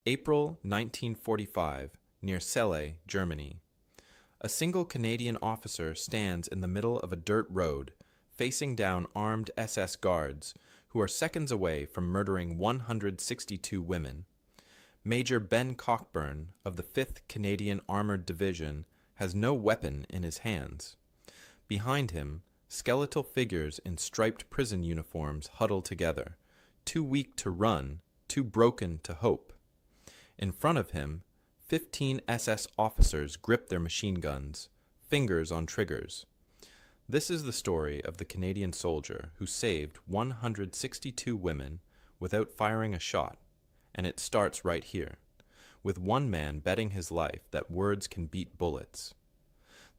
April 1945, near Celle, Germany. A single Canadian officer stands in the middle of a dirt road, facing down armed SS guards who are seconds away from murdering 162 women. Major Ben Cockburn of the 5th Canadian Armored Division has no weapon in his hands. Behind him, skeletal figures in striped prison uniforms huddle together, too weak to run, too broken to hope. In front of him, 15 SS officers grip their machine guns, fingers on triggers. This is the story of the Canadian soldier who saved 162 women without firing a shot, and it starts right here, with one man betting his life that words can beat bullets.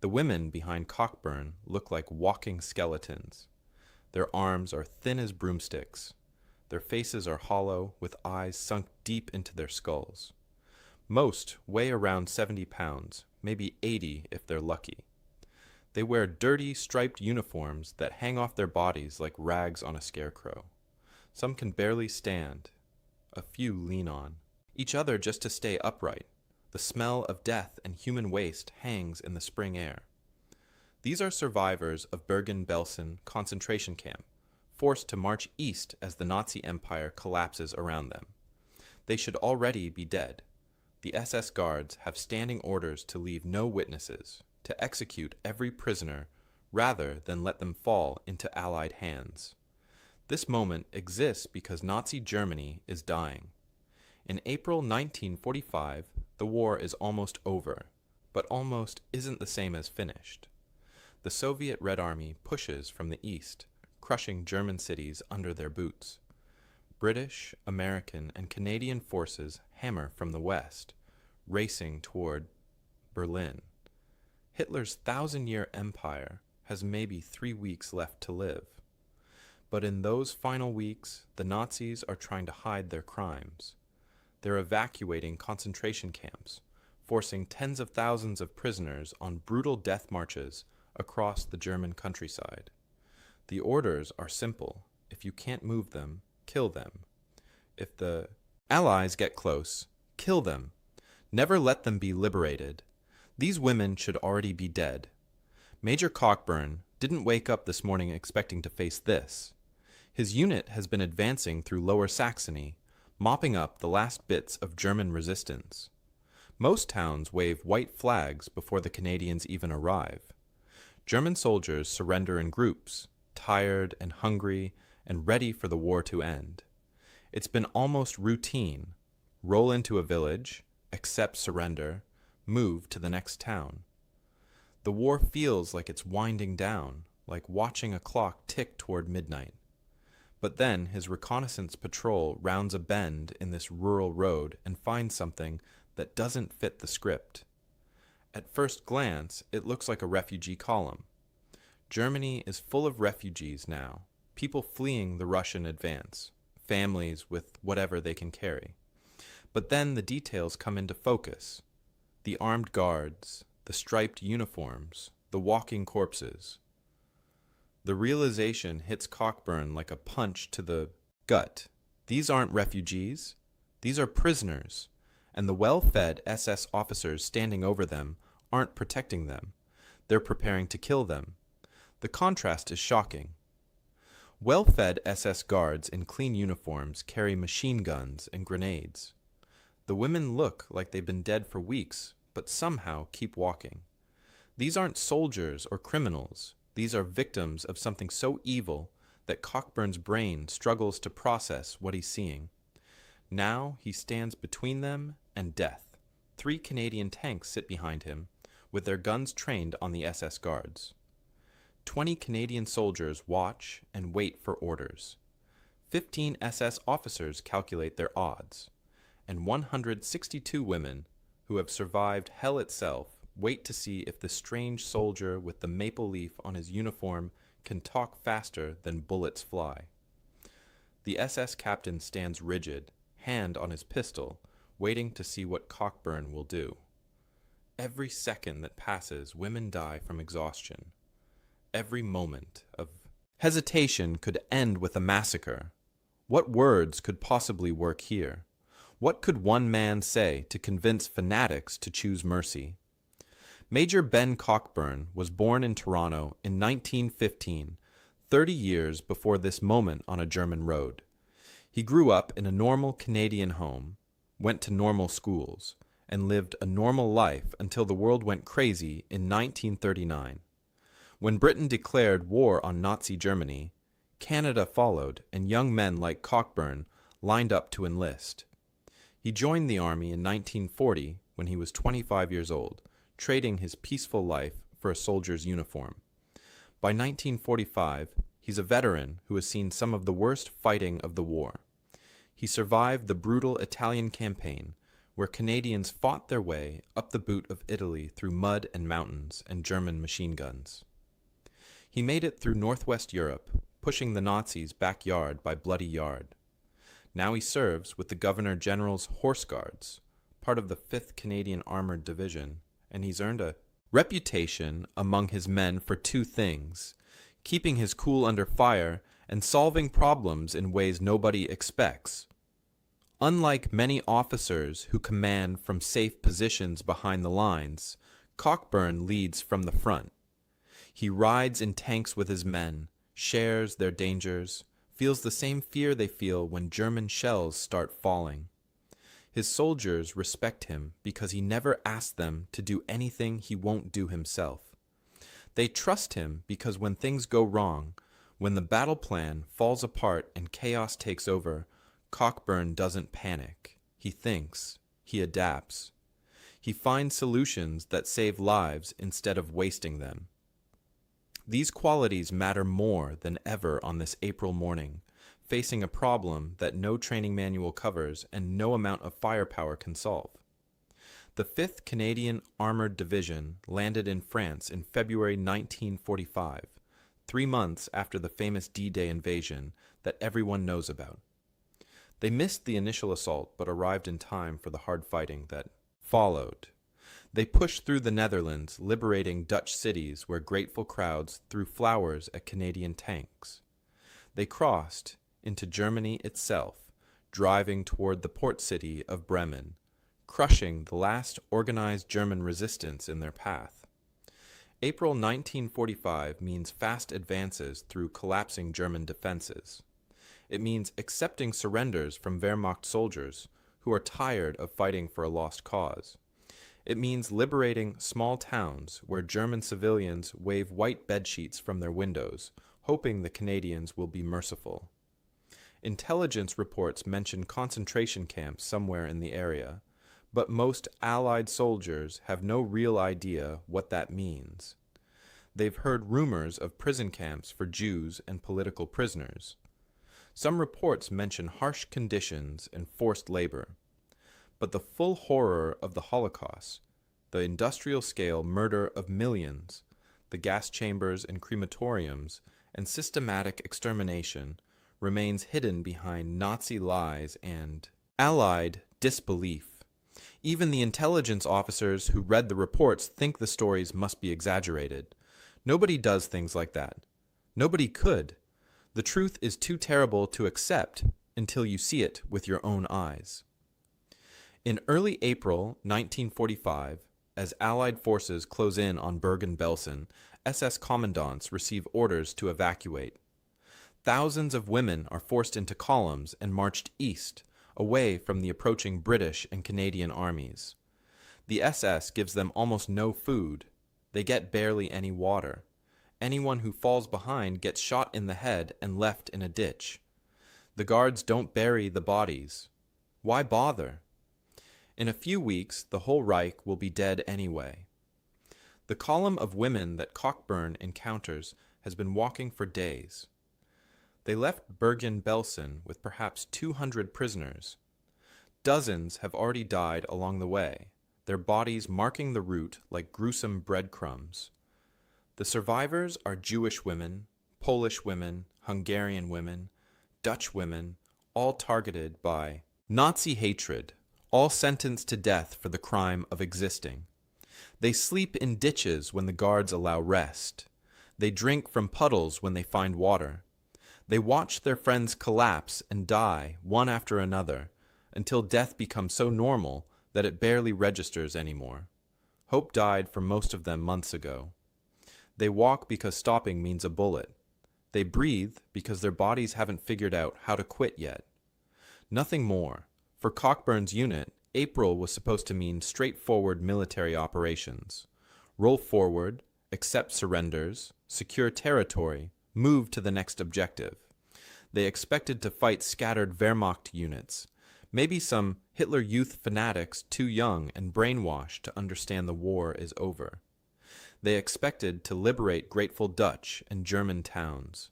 The women behind Cockburn look like walking skeletons. Their arms are thin as broomsticks. Their faces are hollow, with eyes sunk deep into their skulls. Most weigh around 70 pounds, maybe 80 if they're lucky. They wear dirty, striped uniforms that hang off their bodies like rags on a scarecrow. Some can barely stand. A few lean on each other just to stay upright. The smell of death and human waste hangs in the spring air. These are survivors of Bergen-Belsen concentration camp, forced to march east as the Nazi Empire collapses around them. They should already be dead. The SS guards have standing orders to leave no witnesses, to execute every prisoner rather than let them fall into Allied hands. This moment exists because Nazi Germany is dying. In April 1945, the war is almost over, but almost isn't the same as finished. The Soviet Red Army pushes from the east, crushing German cities under their boots. British, American, and Canadian forces hammer from the west, racing toward Berlin. Hitler's 1,000-year empire has maybe 3 weeks left to live. But in those final weeks, the Nazis are trying to hide their crimes. They're evacuating concentration camps, forcing tens of thousands of prisoners on brutal death marches across the German countryside. The orders are simple. If you can't move them, kill them. If the Allies get close, kill them. Never let them be liberated. These women should already be dead. Major Cockburn didn't wake up this morning expecting to face this. His unit has been advancing through Lower Saxony, mopping up the last bits of German resistance. Most towns wave white flags before the Canadians even arrive. German soldiers surrender in groups, tired and hungry and ready for the war to end. It's been almost routine. Roll into a village, accept surrender, move to the next town. The war feels like it's winding down, like watching a clock tick toward midnight. But then his reconnaissance patrol rounds a bend in this rural road and finds something that doesn't fit the script. At first glance, it looks like a refugee column. Germany is full of refugees now, people fleeing the Russian advance, families with whatever they can carry. But then the details come into focus. The armed guards, the striped uniforms, the walking corpses. The realization hits Cockburn like a punch to the gut. These aren't refugees. These are prisoners, and the well-fed SS officers standing over them aren't protecting them. They're preparing to kill them. The contrast is shocking. Well-fed SS guards in clean uniforms carry machine guns and grenades. The women look like they've been dead for weeks, but somehow keep walking. These aren't soldiers or criminals. These are victims of something so evil that Cockburn's brain struggles to process what he's seeing. Now he stands between them and death. 3 Canadian tanks sit behind him, with their guns trained on the SS guards. 20 Canadian soldiers watch and wait for orders. 15 SS officers calculate their odds. And 162 women, who have survived hell itself, wait to see if the strange soldier with the maple leaf on his uniform can talk faster than bullets fly. The SS captain stands rigid, hand on his pistol, waiting to see what Cockburn will do. Every second that passes, women die from exhaustion. Every moment of hesitation could end with a massacre. What words could possibly work here? What could one man say to convince fanatics to choose mercy? Major Ben Cockburn was born in Toronto in 1915, 30 years before this moment on a German road. He grew up in a normal Canadian home, went to normal schools, and lived a normal life until the world went crazy in 1939. When Britain declared war on Nazi Germany, Canada followed, and young men like Cockburn lined up to enlist. He joined the army in 1940 when he was 25 years old, trading his peaceful life for a soldier's uniform. By 1945, he's a veteran who has seen some of the worst fighting of the war. He survived the brutal Italian campaign, where Canadians fought their way up the boot of Italy through mud and mountains and German machine guns. He made it through Northwest Europe, pushing the Nazis back yard by bloody yard. Now he serves with the Governor General's Horse Guards, part of the 5th Canadian Armored Division, and he's earned a reputation among his men for two things: keeping his cool under fire and solving problems in ways nobody expects. Unlike many officers who command from safe positions behind the lines, Cockburn leads from the front. He rides in tanks with his men, shares their dangers, feels the same fear they feel when German shells start falling. His soldiers respect him because he never asks them to do anything he won't do himself. They trust him because when things go wrong, when the battle plan falls apart and chaos takes over, Cockburn doesn't panic. He thinks. He adapts. He finds solutions that save lives instead of wasting them. These qualities matter more than ever on this April morning, facing a problem that no training manual covers and no amount of firepower can solve. The 5th Canadian Armored Division landed in France in February 1945, 3 months after the famous D-Day invasion that everyone knows about. They missed the initial assault but arrived in time for the hard fighting that followed. They pushed through the Netherlands, liberating Dutch cities where grateful crowds threw flowers at Canadian tanks. They crossed into Germany itself, driving toward the port city of Bremen, crushing the last organized German resistance in their path. April 1945 means fast advances through collapsing German defenses. It means accepting surrenders from Wehrmacht soldiers who are tired of fighting for a lost cause. It means liberating small towns where German civilians wave white bedsheets from their windows, hoping the Canadians will be merciful. Intelligence reports mention concentration camps somewhere in the area, but most Allied soldiers have no real idea what that means. They've heard rumors of prison camps for Jews and political prisoners. Some reports mention harsh conditions and forced labor. But the full horror of the Holocaust, the industrial-scale murder of millions, the gas chambers and crematoriums, and systematic extermination remains hidden behind Nazi lies and Allied disbelief. Even the intelligence officers who read the reports think the stories must be exaggerated. Nobody does things like that. Nobody could. The truth is too terrible to accept until you see it with your own eyes. In early April 1945, as Allied forces close in on Bergen-Belsen, SS commandants receive orders to evacuate. Thousands of women are forced into columns and marched east, away from the approaching British and Canadian armies. The SS gives them almost no food. They get barely any water. Anyone who falls behind gets shot in the head and left in a ditch. The guards don't bury the bodies. Why bother? In a few weeks, the whole Reich will be dead anyway. The column of women that Cockburn encounters has been walking for days. They left Bergen-Belsen with perhaps 200 prisoners. Dozens have already died along the way, their bodies marking the route like gruesome breadcrumbs. The survivors are Jewish women, Polish women, Hungarian women, Dutch women, all targeted by Nazi hatred, all sentenced to death for the crime of existing. They sleep in ditches when the guards allow rest. They drink from puddles when they find water. They watch their friends collapse and die one after another, until death becomes so normal that it barely registers anymore. Hope died for most of them months ago. They walk because stopping means a bullet. They breathe because their bodies haven't figured out how to quit yet. Nothing more. For Cockburn's unit, April was supposed to mean straightforward military operations. Roll forward, accept surrenders, secure territory, move to the next objective. They expected to fight scattered Wehrmacht units, maybe some Hitler Youth fanatics too young and brainwashed to understand the war is over. They expected to liberate grateful Dutch and German towns.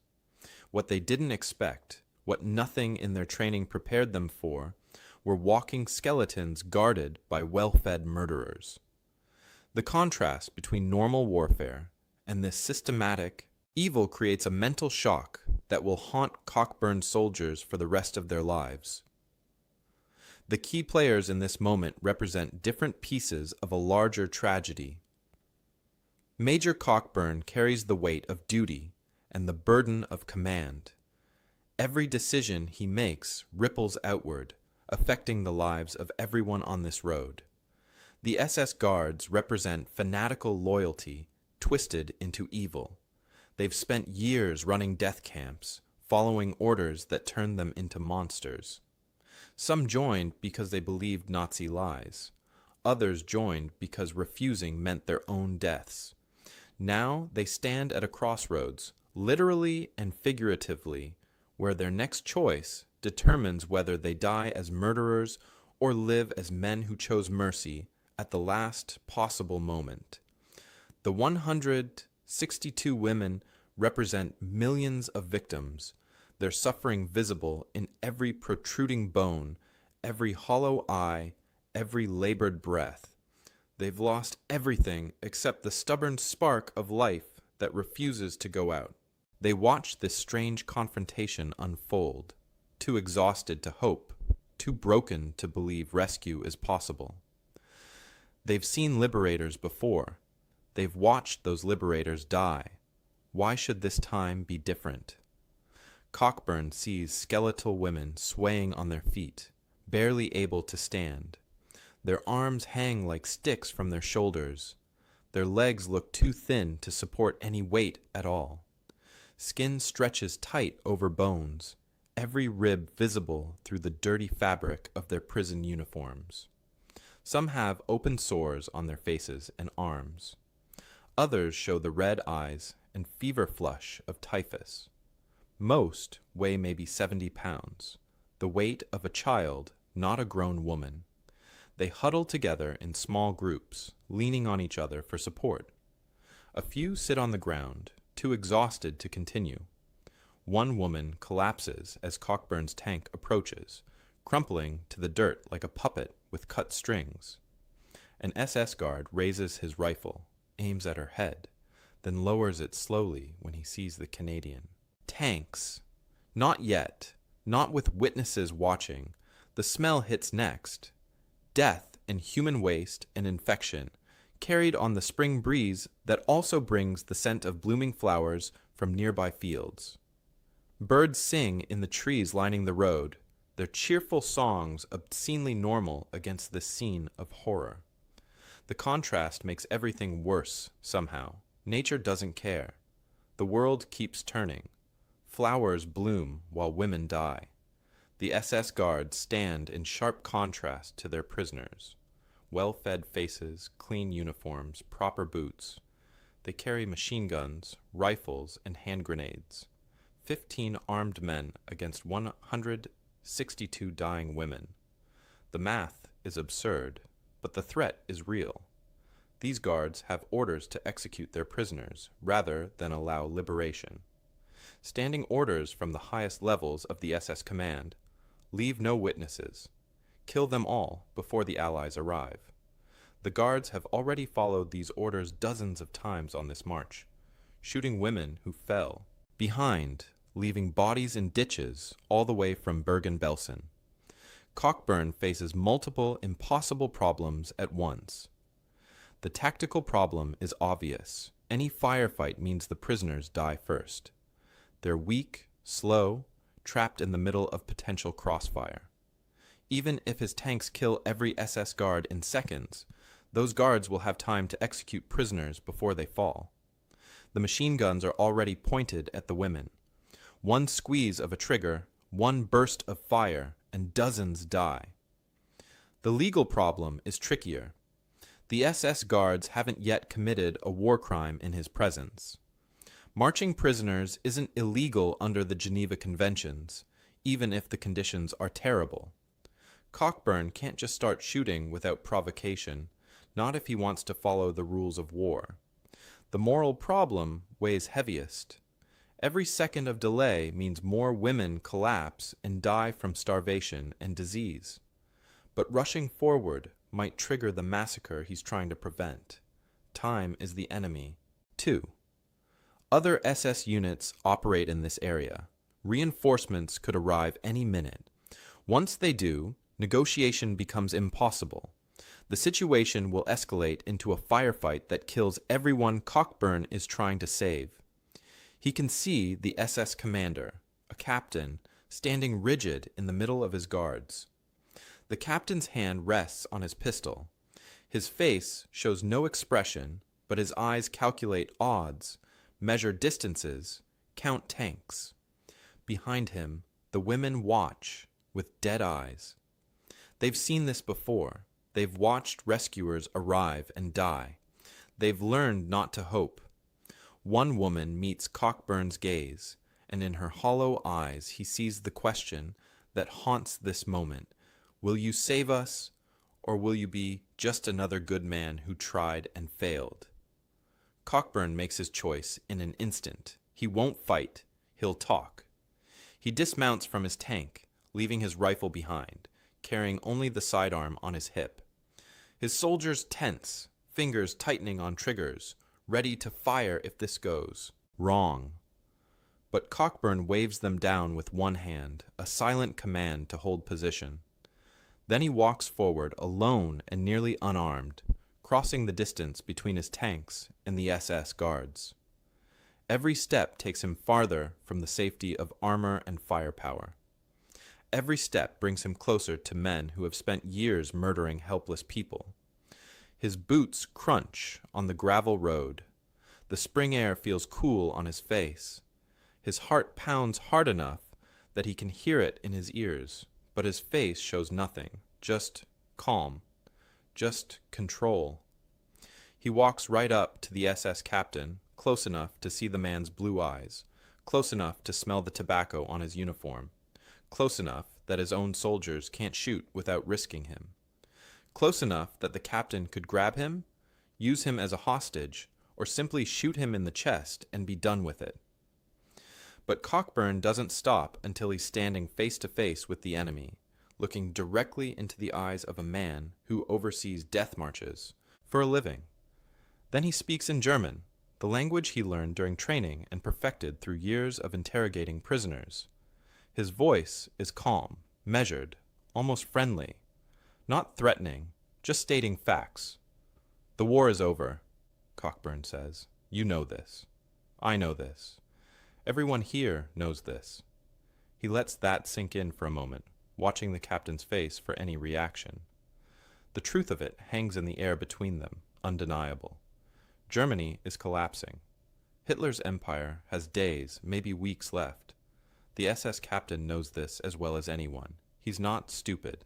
What they didn't expect, what nothing in their training prepared them for, were walking skeletons guarded by well-fed murderers. The contrast between normal warfare and this systematic evil creates a mental shock that will haunt Cockburn soldiers for the rest of their lives. The key players in this moment represent different pieces of a larger tragedy. Major Cockburn carries the weight of duty and the burden of command. Every decision he makes ripples outward, affecting the lives of everyone on this road. The SS Guards represent fanatical loyalty twisted into evil. They've spent years running death camps, following orders that turned them into monsters. Some joined because they believed Nazi lies. Others joined because refusing meant their own deaths. Now they stand at a crossroads, literally and figuratively, where their next choice determines whether they die as murderers or live as men who chose mercy at the last possible moment. The 162 women represent millions of victims, their suffering visible in every protruding bone, every hollow eye, every labored breath. They've lost everything except the stubborn spark of life that refuses to go out. They watch this strange confrontation unfold, too exhausted to hope, too broken to believe rescue is possible. They've seen liberators before. They've watched those liberators die. Why should this time be different? Cockburn sees skeletal women swaying on their feet, barely able to stand. Their arms hang like sticks from their shoulders. Their legs look too thin to support any weight at all. Skin stretches tight over bones, every rib visible through the dirty fabric of their prison uniforms. Some have open sores on their faces and arms. Others show the red eyes and fever flush of typhus. Most weigh maybe 70 pounds, the weight of a child, not a grown woman. They huddle together in small groups, leaning on each other for support. A few sit on the ground, too exhausted to continue. One woman collapses as Cockburn's tank approaches, crumpling to the dirt like a puppet with cut strings. An SS guard raises his rifle, aims at her head, then lowers it slowly when he sees the Canadian. Tanks. Not yet. Not with witnesses watching. The smell hits next. Death and human waste and infection, carried on the spring breeze that also brings the scent of blooming flowers from nearby fields. Birds sing in the trees lining the road, their cheerful songs obscenely normal against this scene of horror. The contrast makes everything worse somehow. Nature doesn't care. The world keeps turning. Flowers bloom while women die. The SS guards stand in sharp contrast to their prisoners. Well-fed faces, clean uniforms, proper boots. They carry machine guns, rifles, and hand grenades. 15 armed men against 162 dying women. The math is absurd, but the threat is real. These guards have orders to execute their prisoners rather than allow liberation. Standing orders from the highest levels of the SS command: leave no witnesses. Kill them all before the Allies arrive. The guards have already followed these orders dozens of times on this march, shooting women who fell behind, leaving bodies in ditches all the way from Bergen-Belsen. Cockburn faces multiple impossible problems at once. The tactical problem is obvious. Any firefight means the prisoners die first. They're weak, slow, trapped in the middle of potential crossfire. Even if his tanks kill every SS guard in seconds, those guards will have time to execute prisoners before they fall. The machine guns are already pointed at the women. One squeeze of a trigger, one burst of fire, and dozens die. The legal problem is trickier. The SS guards haven't yet committed a war crime in his presence. Marching prisoners isn't illegal under the Geneva Conventions, even if the conditions are terrible. Cockburn can't just start shooting without provocation, not if he wants to follow the rules of war. The moral problem weighs heaviest. Every second of delay means more women collapse and die from starvation and disease. But rushing forward might trigger the massacre he's trying to prevent. Time is the enemy. 2. Other SS units operate in this area. Reinforcements could arrive any minute. Once they do, negotiation becomes impossible. The situation will escalate into a firefight that kills everyone Cockburn is trying to save. He can see the SS commander, a captain, standing rigid in the middle of his guards. The captain's hand rests on his pistol. His face shows no expression, but his eyes calculate odds, measure distances, count tanks. Behind him, the women watch with dead eyes. They've seen this before. They've watched rescuers arrive and die. They've learned not to hope. One woman meets Cockburn's gaze, and in her hollow eyes he sees the question that haunts this moment. Will you save us, or will you be just another good man who tried and failed? Cockburn makes his choice in an instant. He won't fight. He'll talk. He dismounts from his tank, leaving his rifle behind, carrying only the sidearm on his hip. His soldiers tense, fingers tightening on triggers, ready to fire if this goes wrong. But Cockburn waves them down with one hand, a silent command to hold position. Then he walks forward, alone and nearly unarmed, crossing the distance between his tanks and the SS guards. Every step takes him farther from the safety of armor and firepower. Every step brings him closer to men who have spent years murdering helpless people. His boots crunch on the gravel road. The spring air feels cool on his face. His heart pounds hard enough that he can hear it in his ears, but his face shows nothing, just calm, just control. He walks right up to the SS captain, close enough to see the man's blue eyes, close enough to smell the tobacco on his uniform, close enough that his own soldiers can't shoot without risking him, close enough that the captain could grab him, use him as a hostage, or simply shoot him in the chest and be done with it. But Cockburn doesn't stop until he's standing face to face with the enemy, looking directly into the eyes of a man who oversees death marches for a living. Then he speaks in German, the language he learned during training and perfected through years of interrogating prisoners. His voice is calm, measured, almost friendly, not threatening, just stating facts. The war is over, Cockburn says. You know this. I know this. Everyone here knows this. He lets that sink in for a moment, watching the captain's face for any reaction. The truth of it hangs in the air between them, undeniable. Germany is collapsing. Hitler's empire has days, maybe weeks left. The SS captain knows this as well as anyone. He's not stupid.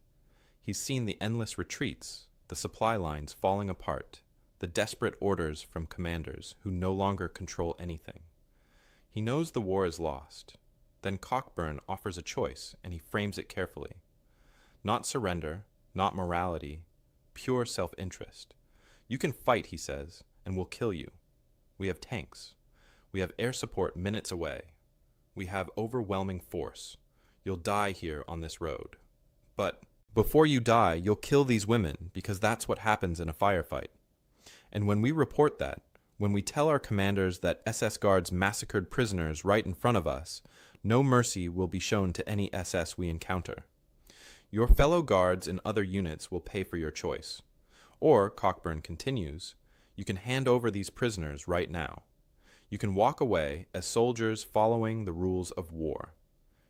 He's seen the endless retreats, the supply lines falling apart, the desperate orders from commanders who no longer control anything. He knows the war is lost. Then Cockburn offers a choice, and he frames it carefully. Not surrender, not morality, pure self-interest. You can fight, he says, and we'll kill you. We have tanks. We have air support minutes away. We have overwhelming force. You'll die here on this road. But before you die, you'll kill these women, because that's what happens in a firefight. And when we report that, when we tell our commanders that SS guards massacred prisoners right in front of us, no mercy will be shown to any SS we encounter. Your fellow guards in other units will pay for your choice. Or, Cockburn continues, you can hand over these prisoners right now. You can walk away as soldiers following the rules of war.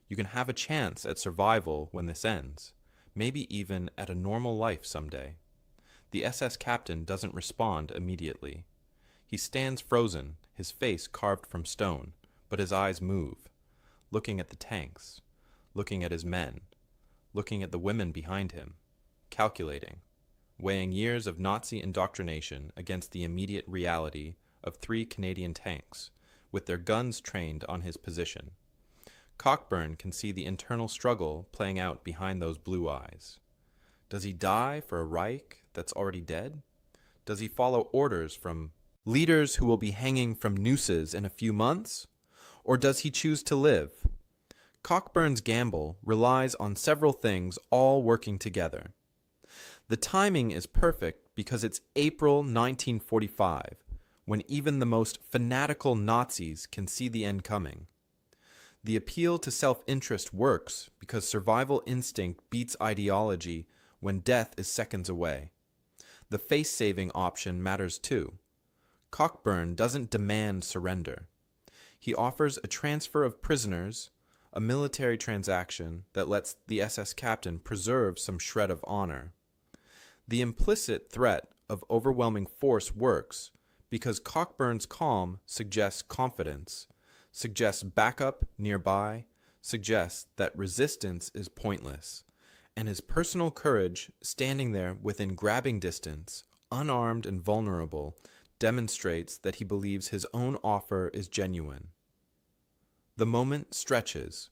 You can have a chance at survival when this ends. maybe even at a normal life someday. The SS captain doesn't respond immediately. He stands frozen, his face carved from stone, but his eyes move, looking at the tanks, looking at his men, looking at the women behind him, calculating, weighing years of Nazi indoctrination against the immediate reality of 3 Canadian tanks, with their guns trained on his position. Cockburn can see the internal struggle playing out behind those blue eyes. Does he die for a Reich that's already dead? Does he follow orders from leaders who will be hanging from nooses in a few months? Or does he choose to live? Cockburn's gamble relies on several things all working together. The timing is perfect because it's April 1945, when even the most fanatical Nazis can see the end coming. The appeal to self-interest works because survival instinct beats ideology when death is seconds away. The face-saving option matters too. Cockburn doesn't demand surrender. He offers a transfer of prisoners, a military transaction that lets the SS captain preserve some shred of honor. The implicit threat of overwhelming force works because Cockburn's calm suggests confidence, suggests backup nearby, suggests that resistance is pointless, and his personal courage, standing there within grabbing distance, unarmed and vulnerable, demonstrates that he believes his own offer is genuine. The moment stretches.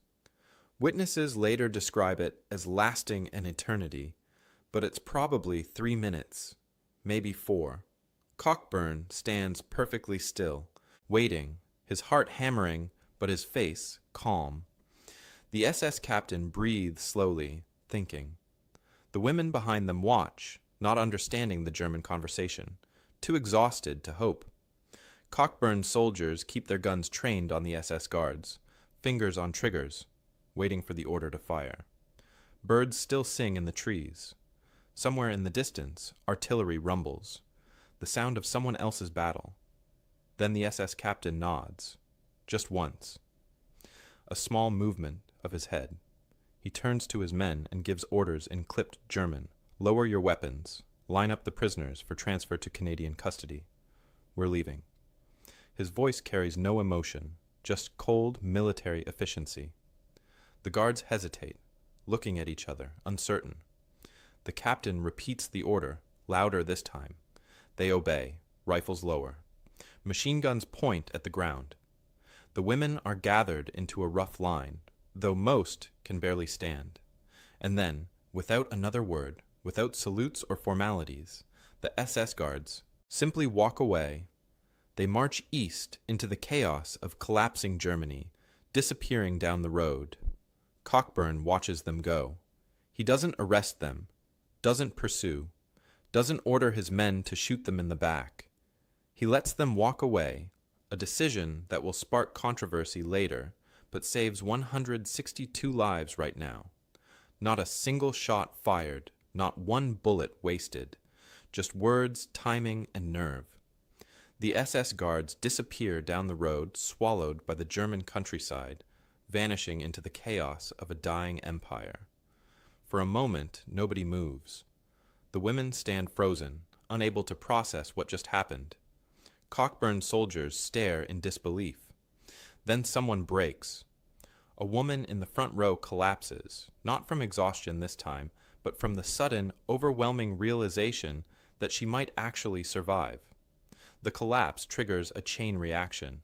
Witnesses later describe it as lasting an eternity, but it's probably 3 minutes, maybe 4. Cockburn stands perfectly still, waiting, his heart hammering, but his face calm. The SS captain breathes slowly, thinking. The women behind them watch, not understanding the German conversation, too exhausted to hope. Cockburn's soldiers keep their guns trained on the SS guards, fingers on triggers, waiting for the order to fire. Birds still sing in the trees. Somewhere in the distance, artillery rumbles, the sound of someone else's battle. Then the SS captain nods, just once. A small movement of his head. He turns to his men and gives orders in clipped German. Lower your weapons. Line up the prisoners for transfer to Canadian custody. We're leaving. His voice carries no emotion, just cold military efficiency. The guards hesitate, looking at each other, uncertain. The captain repeats the order, louder this time. They obey, rifles lower. Machine guns point at the ground. The women are gathered into a rough line, though most can barely stand. And then, without another word, without salutes or formalities, the SS guards simply walk away. They march east into the chaos of collapsing Germany, disappearing down the road. Cockburn watches them go. He doesn't arrest them, doesn't pursue, doesn't order his men to shoot them in the back. He lets them walk away, a decision that will spark controversy later, but saves 162 lives right now. Not a single shot fired, not one bullet wasted, just words, timing, and nerve. The SS guards disappear down the road, swallowed by the German countryside, vanishing into the chaos of a dying empire. For a moment, nobody moves. The women stand frozen, unable to process what just happened. Cockburn's soldiers stare in disbelief. Then someone breaks. A woman in the front row collapses, not from exhaustion this time, but from the sudden, overwhelming realization that she might actually survive. The collapse triggers a chain reaction.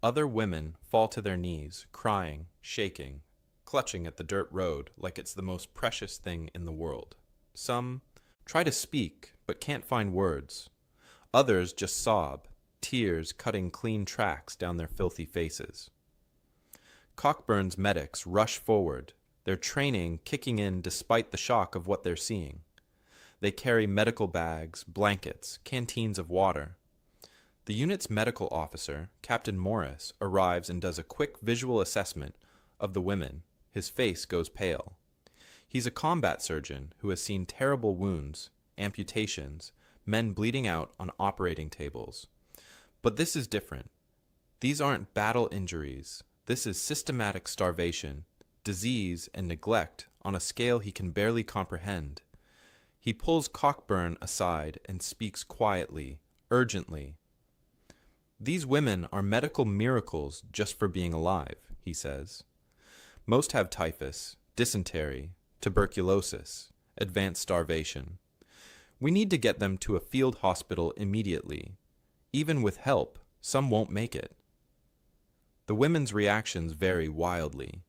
Other women fall to their knees, crying, shaking, clutching at the dirt road like it's the most precious thing in the world. Some try to speak, but can't find words. Others just sob, tears cutting clean tracks down their filthy faces. Cockburn's medics rush forward, their training kicking in despite the shock of what they're seeing. They carry medical bags, blankets, canteens of water. The unit's medical officer, Captain Morris, arrives and does a quick visual assessment of the women. His face goes pale. He's a combat surgeon who has seen terrible wounds, amputations, men bleeding out on operating tables. But this is different. These aren't battle injuries. This is systematic starvation, disease, and neglect on a scale he can barely comprehend. He pulls Cockburn aside and speaks quietly, urgently. "These women are medical miracles just for being alive," he says. "Most have typhus, dysentery, tuberculosis, advanced starvation. We need to get them to a field hospital immediately. Even with help, some won't make it." The women's reactions vary wildly.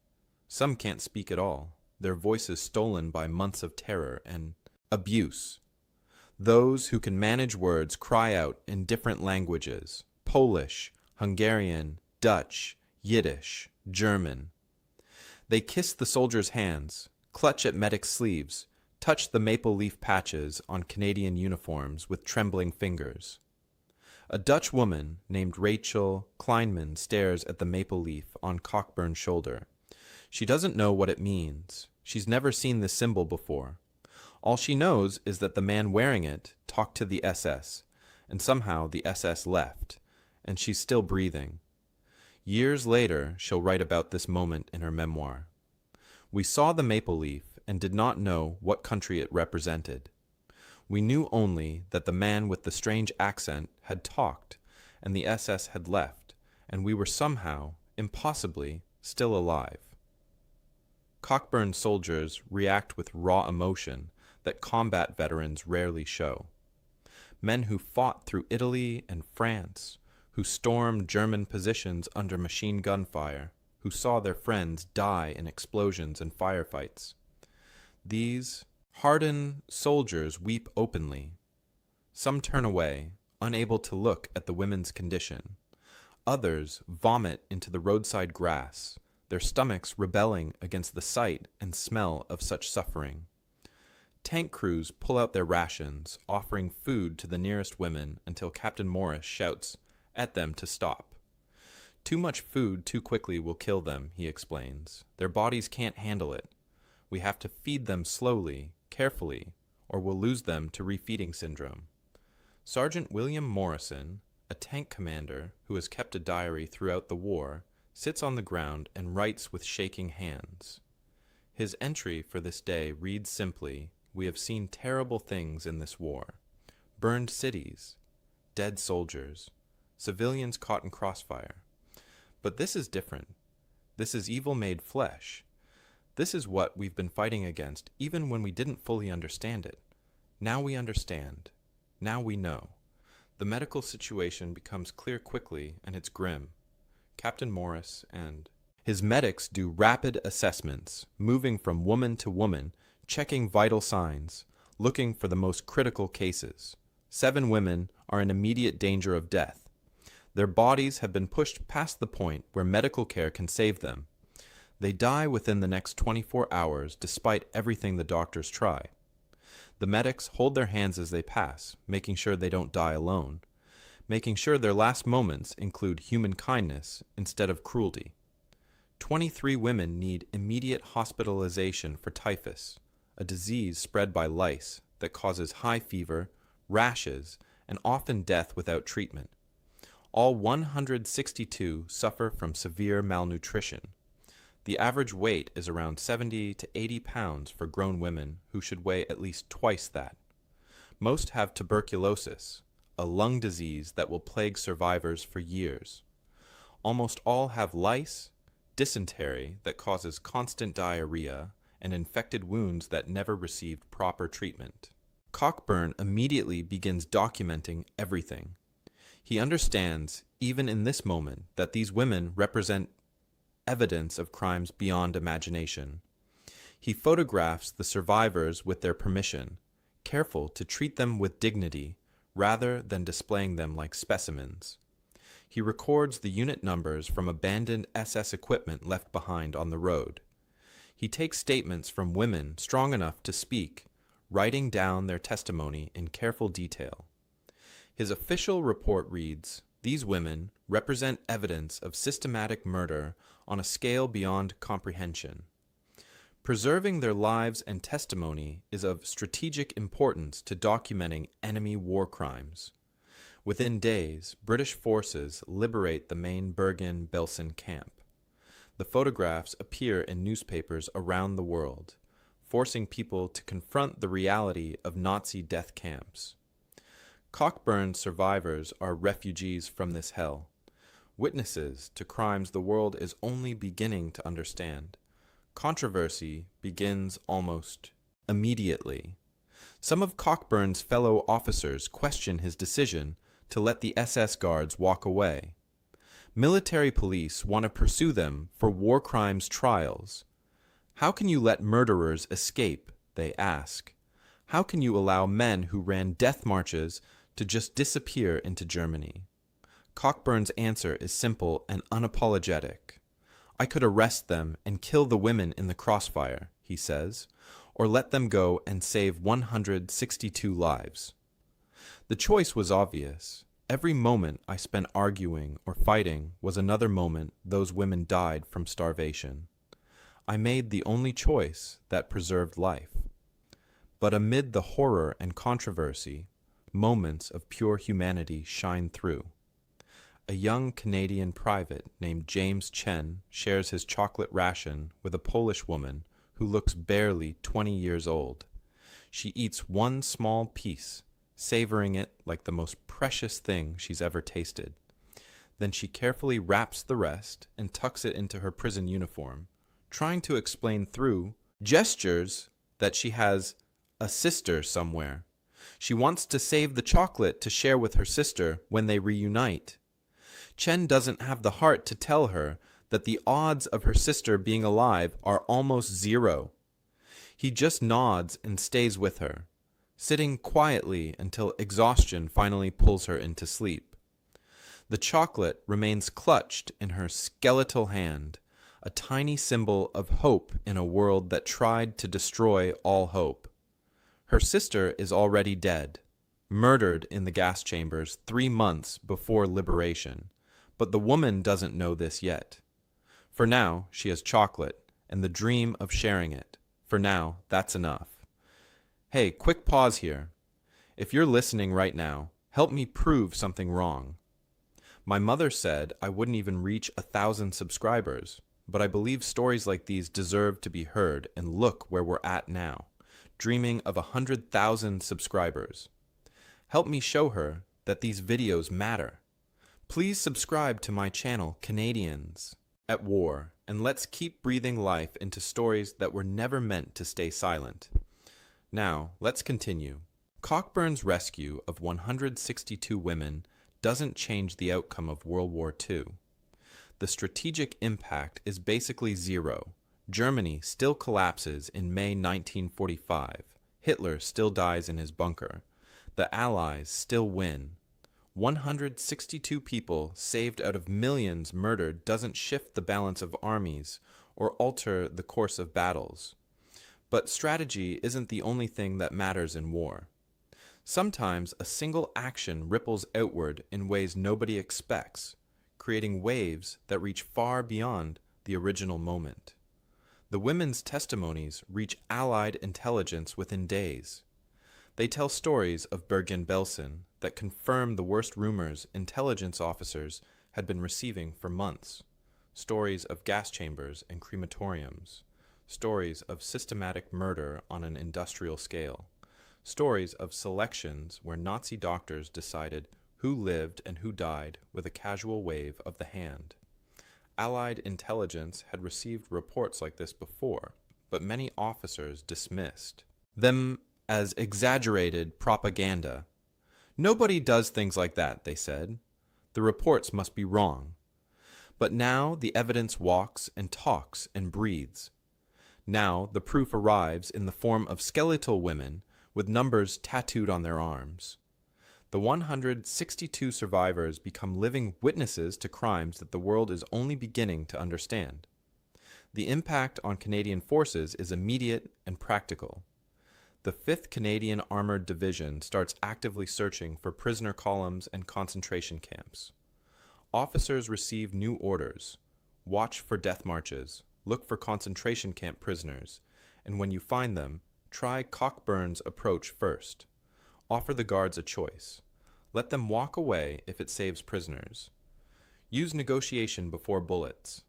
Some can't speak at all, their voices stolen by months of terror and abuse. Those who can manage words cry out in different languages: Polish, Hungarian, Dutch, Yiddish, German. They kiss the soldiers' hands, clutch at medics' sleeves, touch the maple leaf patches on Canadian uniforms with trembling fingers. A Dutch woman named Rachel Kleinman stares at the maple leaf on Cockburn's shoulder. She doesn't know what it means. She's never seen this symbol before. All she knows is that the man wearing it talked to the SS, and somehow the SS left, and she's still breathing. Years later, she'll write about this moment in her memoir. "We saw the maple leaf and did not know what country it represented. We knew only that the man with the strange accent had talked, and the SS had left, and we were somehow, impossibly, still alive." Cockburn's soldiers react with raw emotion that combat veterans rarely show. Men who fought through Italy and France, who stormed German positions under machine gun fire, who saw their friends die in explosions and firefights. These hardened soldiers weep openly. Some turn away, unable to look at the women's condition. Others vomit into the roadside grass, their stomachs rebelling against the sight and smell of such suffering. Tank crews pull out their rations, offering food to the nearest women until Captain Morris shouts at them to stop. "Too much food too quickly will kill them," he explains. "Their bodies can't handle it. We have to feed them slowly, carefully, or we'll lose them to refeeding syndrome." Sergeant William Morrison, a tank commander who has kept a diary throughout the war, sits on the ground and writes with shaking hands. His entry for this day reads simply, "We have seen terrible things in this war. Burned cities, dead soldiers, civilians caught in crossfire. But this is different. This is evil made flesh. This is what we've been fighting against even when we didn't fully understand it. Now we understand. Now we know. The medical situation becomes clear quickly, and it's grim. Captain Morris and his medics do rapid assessments, moving from woman to woman, checking vital signs, looking for the most critical cases. 7 women are in immediate danger of death. Their bodies have been pushed past the point where medical care can save them. They die within the next 24 hours despite everything the doctors try. The medics hold their hands as they pass, making sure they don't die alone, making sure their last moments include human kindness instead of cruelty. 23 women need immediate hospitalization for typhus, a disease spread by lice that causes high fever, rashes, and often death without treatment. All 162 suffer from severe malnutrition. The average weight is around 70 to 80 pounds for grown women who should weigh at least twice that. Most have tuberculosis, a lung disease that will plague survivors for years. Almost all have lice, dysentery that causes constant diarrhea, and infected wounds that never received proper treatment. Cockburn immediately begins documenting everything. He understands, even in this moment, that these women represent evidence of crimes beyond imagination. He photographs the survivors with their permission, careful to treat them with dignity rather than displaying them like specimens. He records the unit numbers from abandoned SS equipment left behind on the road. He takes statements from women strong enough to speak, writing down their testimony in careful detail. His official report reads, "These women represent evidence of systematic murder on a scale beyond comprehension. Preserving their lives and testimony is of strategic importance to documenting enemy war crimes. Within days, British forces liberate the main Bergen-Belsen camp. The photographs appear in newspapers around the world. forcing people to confront the reality of Nazi death camps. Cockburn's survivors are refugees from this hell, witnesses to crimes the world is only beginning to understand. Controversy begins almost immediately. Some of Cockburn's fellow officers question his decision to let the SS guards walk away. Military police want to pursue them for war crimes trials. How can you let murderers escape, they ask. How can you allow men who ran death marches to just disappear into Germany? Cockburn's answer is simple and unapologetic. I could arrest them and kill the women in the crossfire, he says, or let them go and save 162 lives. The choice was obvious. Every moment I spent arguing or fighting was another moment those women died from starvation. I made the only choice that preserved life. But amid the horror and controversy, moments of pure humanity shine through. A young Canadian private named James Chen shares his chocolate ration with a Polish woman who looks barely 20 years old. She eats one small piece, savoring it like the most precious thing she's ever tasted. Then she carefully wraps the rest and tucks it into her prison uniform, trying to explain through gestures that she has a sister somewhere. She wants to save the chocolate to share with her sister when they reunite. Chen doesn't have the heart to tell her that the odds of her sister being alive are almost zero. He just nods and stays with her, sitting quietly until exhaustion finally pulls her into sleep. The chocolate remains clutched in her skeletal hand, a tiny symbol of hope in a world that tried to destroy all hope. Her sister is already dead, murdered in the gas chambers 3 months before liberation, but the woman doesn't know this yet. For now, she has chocolate and the dream of sharing it. For now, that's enough. Hey, quick pause here. If you're listening right now, help me prove something wrong. My mother said I wouldn't even reach 1,000 subscribers, but I believe stories like these deserve to be heard, and look where we're at now, dreaming of 100,000 subscribers. Help me show her that these videos matter. Please subscribe to my channel, Canadians at War, and let's keep breathing life into stories that were never meant to stay silent. Now, let's continue. Cockburn's rescue of 162 women doesn't change the outcome of World War II. The strategic impact is basically zero. Germany still collapses in May 1945. Hitler still dies in his bunker. The Allies still win. 162 people saved out of millions murdered doesn't shift the balance of armies or alter the course of battles. But strategy isn't the only thing that matters in war. Sometimes a single action ripples outward in ways nobody expects, creating waves that reach far beyond the original moment. The women's testimonies reach Allied intelligence within days. They tell stories of Bergen-Belsen that confirm the worst rumors intelligence officers had been receiving for months. Stories of gas chambers and crematoriums. Stories of systematic murder on an industrial scale. Stories of selections where Nazi doctors decided who lived and who died with a casual wave of the hand. Allied intelligence had received reports like this before, but many officers dismissed them as exaggerated propaganda. Nobody does things like that, they said. The reports must be wrong. But now the evidence walks and talks and breathes. Now the proof arrives in the form of skeletal women with numbers tattooed on their arms. The 162 survivors become living witnesses to crimes that the world is only beginning to understand. The impact on Canadian forces is immediate and practical. The 5th Canadian Armored Division starts actively searching for prisoner columns and concentration camps. Officers receive new orders. Watch for death marches, look for concentration camp prisoners, and when you find them, try Cockburn's approach first. Offer the guards a choice. Let them walk away if it saves prisoners. Use negotiation before bullets.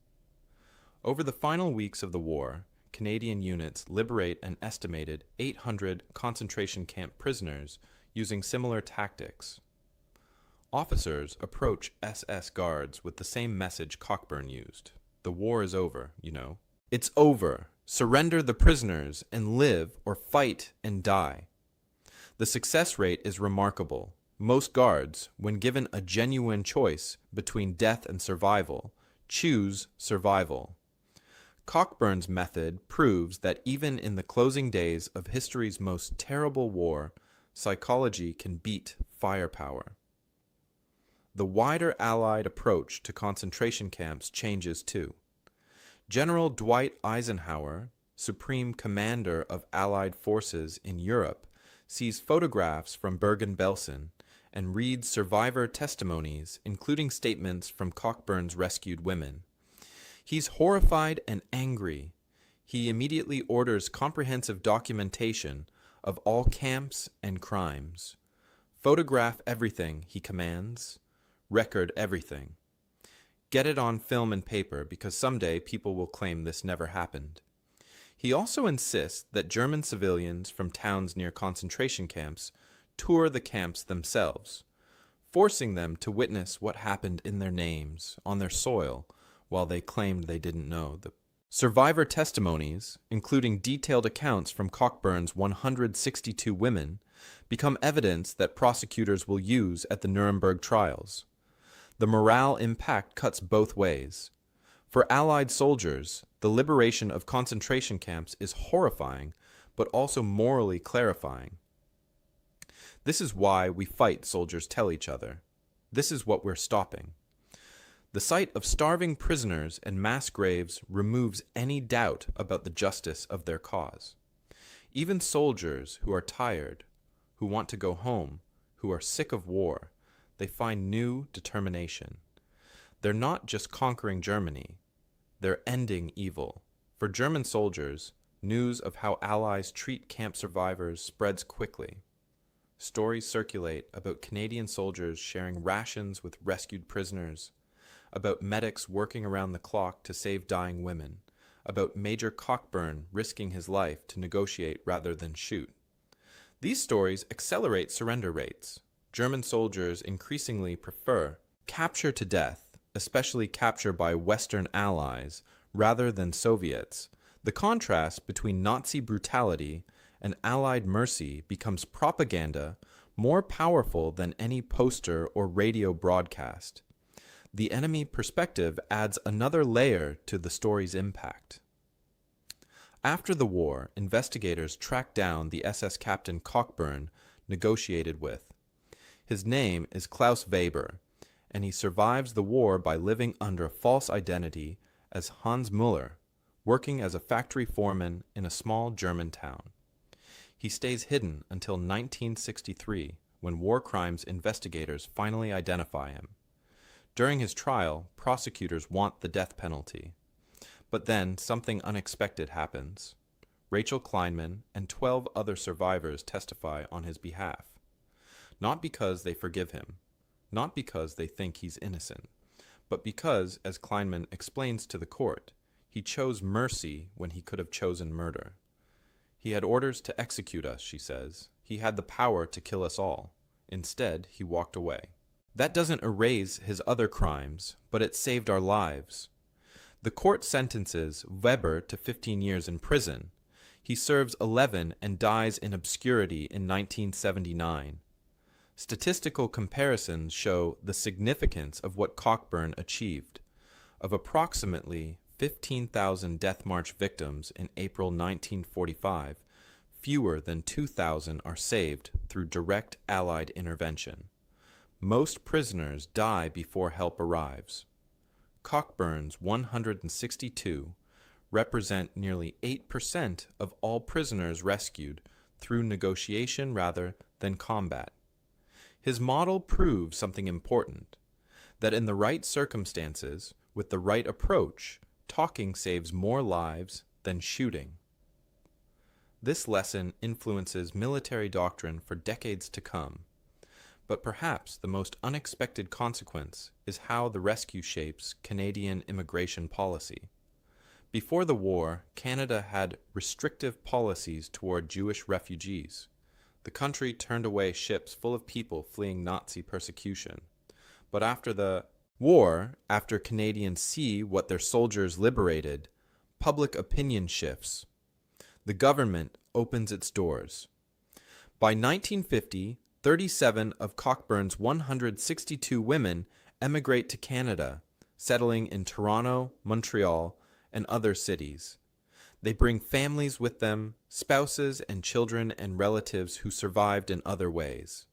Over the final weeks of the war, Canadian units liberate an estimated 800 concentration camp prisoners using similar tactics. Officers approach SS guards with the same message Cockburn used. The war is over, you know. It's over. Surrender the prisoners and live or fight and die. The success rate is remarkable. Most guards, when given a genuine choice between death and survival, choose survival. Cockburn's method proves that even in the closing days of history's most terrible war, psychology can beat firepower. The wider Allied approach to concentration camps changes too. General Dwight Eisenhower, supreme commander of Allied forces in Europe, sees photographs from Bergen-Belsen and reads survivor testimonies, including statements from Cockburn's rescued women. He's horrified and angry. He immediately orders comprehensive documentation of all camps and crimes. Photograph everything, he commands. Record everything. Get it on film and paper, because someday people will claim this never happened. He also insists that German civilians from towns near concentration camps tour the camps themselves, forcing them to witness what happened in their names, on their soil, while they claimed they didn't know. The survivor testimonies, including detailed accounts from Cockburn's 162 women, become evidence that prosecutors will use at the Nuremberg trials. The morale impact cuts both ways. For Allied soldiers, the liberation of concentration camps is horrifying, but also morally clarifying. This is why we fight, soldiers tell each other. This is what we're stopping. The sight of starving prisoners and mass graves removes any doubt about the justice of their cause. Even soldiers who are tired, who want to go home, who are sick of war, they find new determination. They're not just conquering Germany, they're ending evil. For German soldiers, news of how Allies treat camp survivors spreads quickly. Stories circulate about Canadian soldiers sharing rations with rescued prisoners, about medics working around the clock to save dying women, about Major Cockburn risking his life to negotiate rather than shoot. These stories accelerate surrender rates. German soldiers increasingly prefer capture to death, especially capture by Western allies, rather than Soviets. The contrast between Nazi brutality and Allied mercy becomes propaganda more powerful than any poster or radio broadcast. The enemy perspective adds another layer to the story's impact. After the war, investigators tracked down the SS captain Cockburn negotiated with. His name is Klaus Weber, and he survives the war by living under a false identity as Hans Müller, working as a factory foreman in a small German town. He stays hidden until 1963, when war crimes investigators finally identify him. During his trial, prosecutors want the death penalty. But then something unexpected happens. Rachel Kleinman and 12 other survivors testify on his behalf. Not because they forgive him, not because they think he's innocent, but because, as Kleinman explains to the court, he chose mercy when he could have chosen murder. He had orders to execute us, she says. He had the power to kill us all. Instead, he walked away. That doesn't erase his other crimes, but it saved our lives. The court sentences Weber to 15 years in prison. He serves 11 and dies in obscurity in 1979. Statistical comparisons show the significance of what Cockburn achieved. Of approximately 15,000 Death March victims in April 1945, fewer than 2,000 are saved through direct Allied intervention. Most prisoners die before help arrives. Cockburn's 162 represent nearly 8% of all prisoners rescued through negotiation rather than combat. His model proves something important, that in the right circumstances, with the right approach, talking saves more lives than shooting. This lesson influences military doctrine for decades to come. But perhaps the most unexpected consequence is how the rescue shapes Canadian immigration policy. Before the war, Canada had restrictive policies toward Jewish refugees. The country turned away ships full of people fleeing Nazi persecution. But after the war, after Canadians see what their soldiers liberated, public opinion shifts. The government opens its doors. By 1950, 37 of Cockburn's 162 women emigrate to Canada, settling in Toronto, Montreal, and other cities. They bring families with them, spouses and children and relatives who survived in other ways.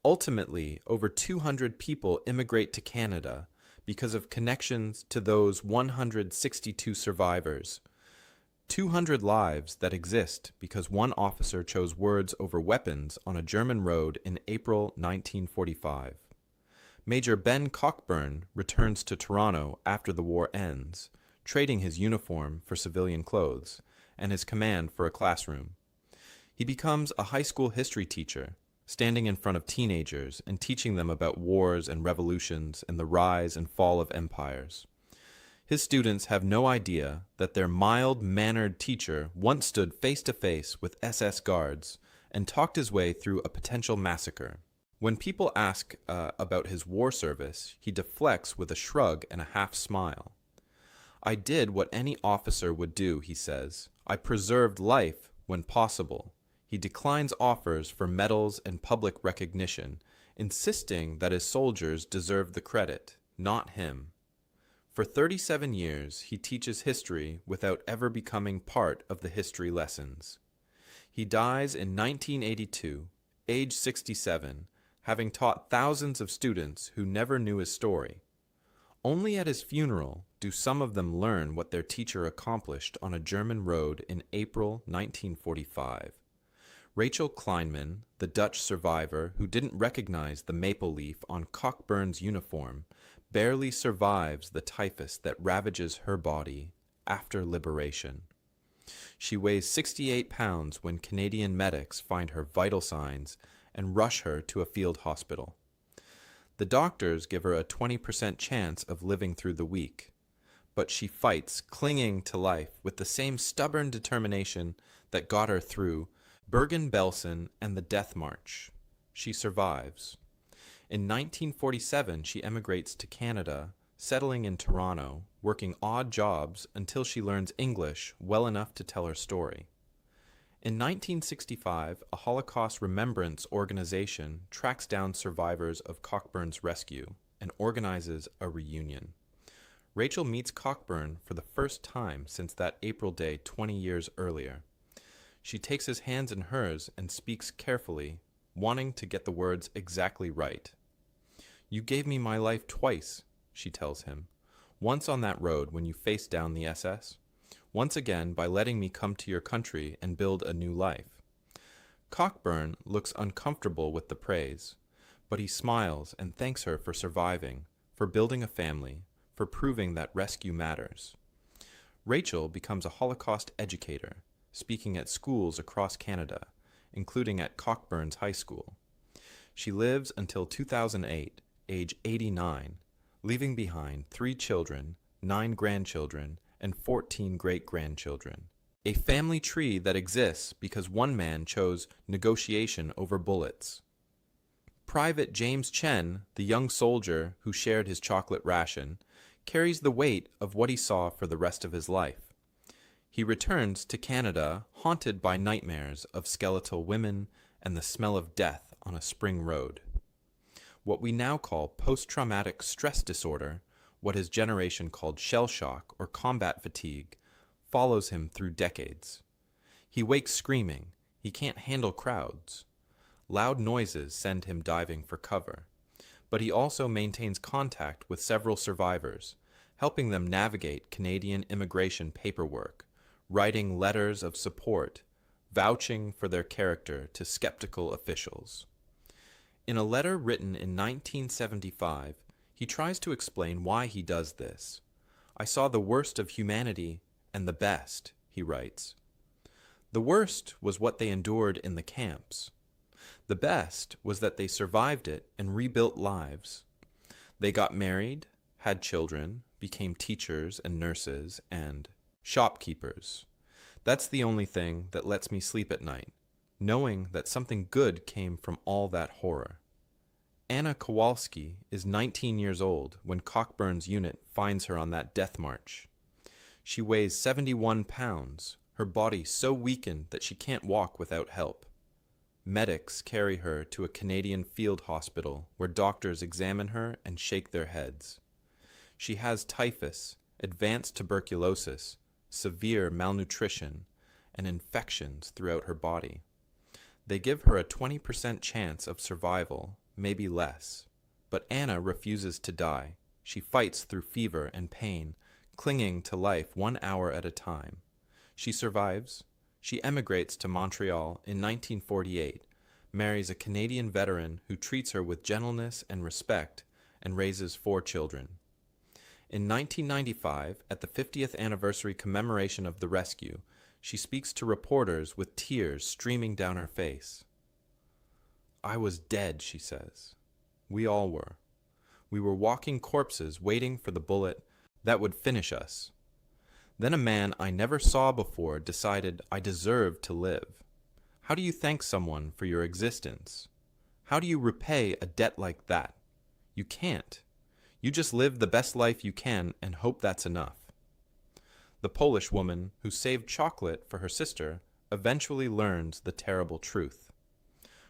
Ultimately, over 200 people immigrate to Canada because of connections to those 162 survivors. 200 lives that exist because one officer chose words over weapons on a German road in April 1945. Major Ben Cockburn returns to Toronto after the war ends, trading his uniform for civilian clothes and his command for a classroom. He becomes a high school history teacher, standing in front of teenagers and teaching them about wars and revolutions and the rise and fall of empires. His students have no idea that their mild-mannered teacher once stood face-to-face with SS guards and talked his way through a potential massacre. When people ask about his war service, he deflects with a shrug and a half-smile. "I did what any officer would do," he says. "I preserved life when possible." He declines offers for medals and public recognition, insisting that his soldiers deserve the credit, not him. For 37 years, he teaches history without ever becoming part of the history lessons. He dies in 1982, age 67, having taught thousands of students who never knew his story. Only at his funeral do some of them learn what their teacher accomplished on a German road in April 1945. Rachel Kleinman, the Dutch survivor who didn't recognize the maple leaf on Cockburn's uniform, barely survives the typhus that ravages her body after liberation. She weighs 68 pounds when Canadian medics find her vital signs and rush her to a field hospital. The doctors give her a 20% chance of living through the week, but she fights, clinging to life with the same stubborn determination that got her through Bergen-Belsen and the Death March. She survives. In 1947, she emigrates to Canada, settling in Toronto, working odd jobs until she learns English well enough to tell her story. In 1965, a Holocaust remembrance organization tracks down survivors of Cockburn's rescue and organizes a reunion. Rachel meets Cockburn for the first time since that April day 20 years earlier. She takes his hands in hers and speaks carefully, wanting to get the words exactly right. "You gave me my life twice," she tells him. "Once on that road when you faced down the SS. Once again by letting me come to your country and build a new life." Cockburn looks uncomfortable with the praise, but he smiles and thanks her for surviving, for building a family, for proving that rescue matters. Rachel becomes a Holocaust educator, speaking at schools across Canada, including at Cockburn's High School. She lives until 2008, age 89, leaving behind 3 children, 9 grandchildren, and 14 great-grandchildren. A family tree that exists because one man chose negotiation over bullets. Private James Chen, the young soldier who shared his chocolate ration, carries the weight of what he saw for the rest of his life. He returns to Canada haunted by nightmares of skeletal women and the smell of death on a spring road. What we now call post-traumatic stress disorder, what his generation called shell shock or combat fatigue, follows him through decades. He wakes screaming. He can't handle crowds. Loud noises send him diving for cover. But he also maintains contact with several survivors, helping them navigate Canadian immigration paperwork, writing letters of support, vouching for their character to skeptical officials. In a letter written in 1975, he tries to explain why he does this. "I saw the worst of humanity and the best," he writes. The worst was what they endured in the camps. The best was that they survived it and rebuilt lives. They got married, had children, became teachers and nurses, and Shopkeepers. That's the only thing that lets me sleep at night, knowing that something good came from all that horror. Anna Kowalski is 19 years old when Cockburn's unit finds her on that death march. She weighs 71 pounds, her body so weakened that she can't walk without help. Medics carry her to a Canadian field hospital where doctors examine her and shake their heads. She has typhus, advanced tuberculosis, severe malnutrition, and infections throughout her body. They give her a 20% chance of survival, maybe less. But Anna refuses to die. She fights through fever and pain, clinging to life 1 hour at a time. She survives. She emigrates to Montreal in 1948, marries a Canadian veteran who treats her with gentleness and respect, and raises 4 children. In 1995, at the 50th anniversary commemoration of the rescue, she speaks to reporters with tears streaming down her face. "I was dead," she says. "We all were. We were walking corpses waiting for the bullet that would finish us. Then a man I never saw before decided I deserved to live. How do you thank someone for your existence? How do you repay a debt like that? You can't. You just live the best life you can and hope that's enough." The Polish woman who saved chocolate for her sister eventually learns the terrible truth.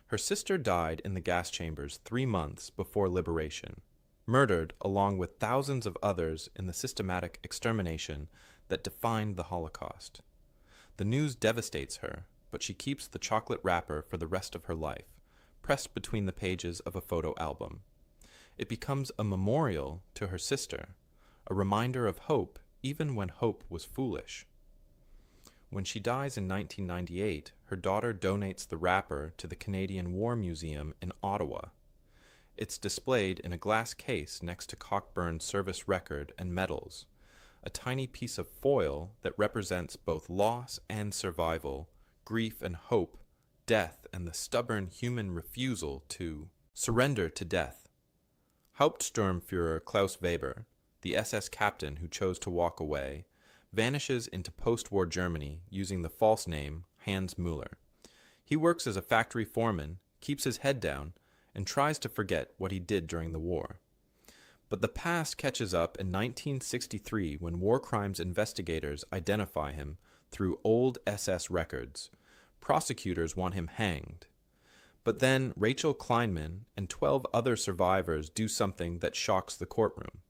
Her sister died in the gas chambers 3 months before liberation, murdered along with thousands of others in the systematic extermination that defined the Holocaust. The news devastates her, but she keeps the chocolate wrapper for the rest of her life, pressed between the pages of a photo album. It becomes a memorial to her sister, a reminder of hope even when hope was foolish. When she dies in 1998, her daughter donates the wrapper to the Canadian War Museum in Ottawa. It's displayed in a glass case next to Cockburn's service record and medals, a tiny piece of foil that represents both loss and survival, grief and hope, death and the stubborn human refusal to surrender to death. Hauptsturmführer Klaus Weber, the SS captain who chose to walk away, vanishes into post-war Germany using the false name Hans Müller. He works as a factory foreman, keeps his head down, and tries to forget what he did during the war. But the past catches up in 1963 when war crimes investigators identify him through old SS records. Prosecutors want him hanged. But then Rachel Kleinman and 12 other survivors do something that shocks the courtroom.